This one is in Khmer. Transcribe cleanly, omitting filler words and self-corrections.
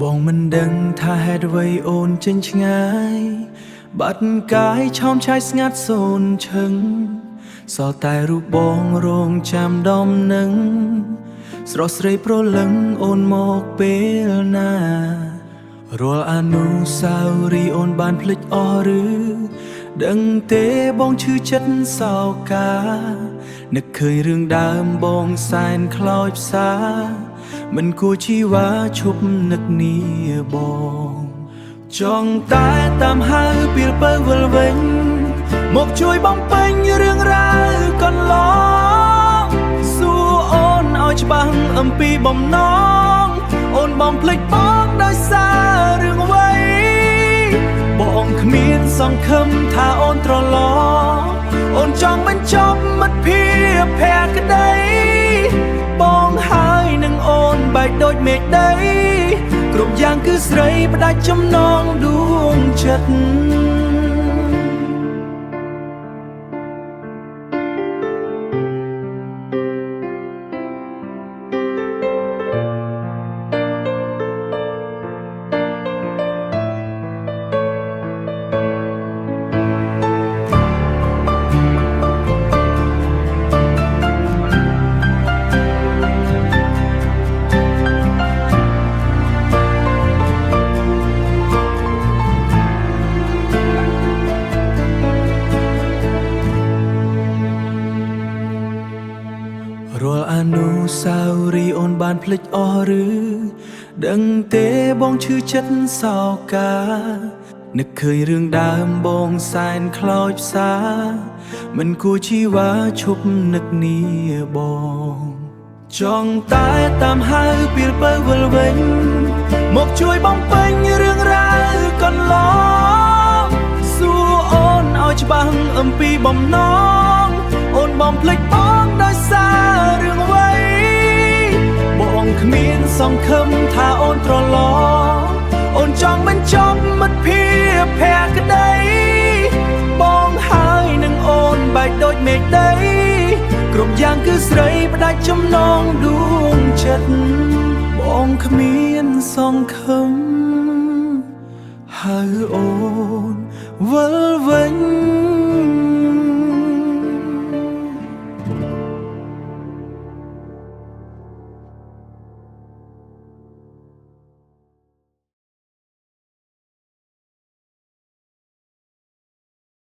បងមិនដឹងថាហេតុអ្វីអូនចេញឆ្ងាយបាត់កាយឆោមឆាយស្ងាត់សូនឈឹងសល់តែរូបបងរងចាំដំនឹងស្រស់ស្រីប្រលឹងអូនមកពេលណារាល់អនុស្សាវរីយ៍អូនបានភ្លេចអស់ឬដឹងទេបងឈឺចិត្តសោកានឹកឃើញរឿងដើមបងសែនខ្លោចផ្សាមិនគួរជីវ៉ាឈប់នឹកនេះបងចង់តែតាមហៅពីលពើវិលវិញមកជួយបំពេញរឿងរ៉ាវកន្លងសួរអូនឲ្យច្បាស់អំពីបំណងអូនបំភ្លេចបងដោយសាររឿងអ្វីបងគ្មានសង្ឃឹមថាអូនត្រឡប់អូនចង់បញ្ចប់មិត្តភាពភក្តីបងហើយនឹងអូនបែកដូចមេឃដីគ្រប់យ៉ាងគឺស្រីផ្ដាច់ចំណងដួងចិត្តរាល់អនុស្សាវរីយ៍អូនបានភ្លេចអស់ឬដឹងទេបងឈឺចិត្តសោកានឹកឃើញរឿងដើមបងសែនខ្លោចផ្សាមិនគួរជីវ៉ាឈប់នឹកនេះបងចង់តែតាមហៅពីលពើវិលវិញមកជួយបំពេញរឿងរ៉ាវកន្លងសួរអូនឲ្យច្បាស់អំពីបំណងអូនបំភ្លេចបងដោយសាររឿងអ្វីបងគ្មានសង្ឃឹមថាអូនត្រឡប់អូនចង់បញ្ចប់មិត្តភាពភក្តីបងហើយនឹងអូនបែកដូចមេឃដីគ្រប់យ៉ាងគឺស្រីផ្ដាច់ចំណងដួងចិត្តបងគ្មានសង្ឃឹមហៅអូនវិលវិញ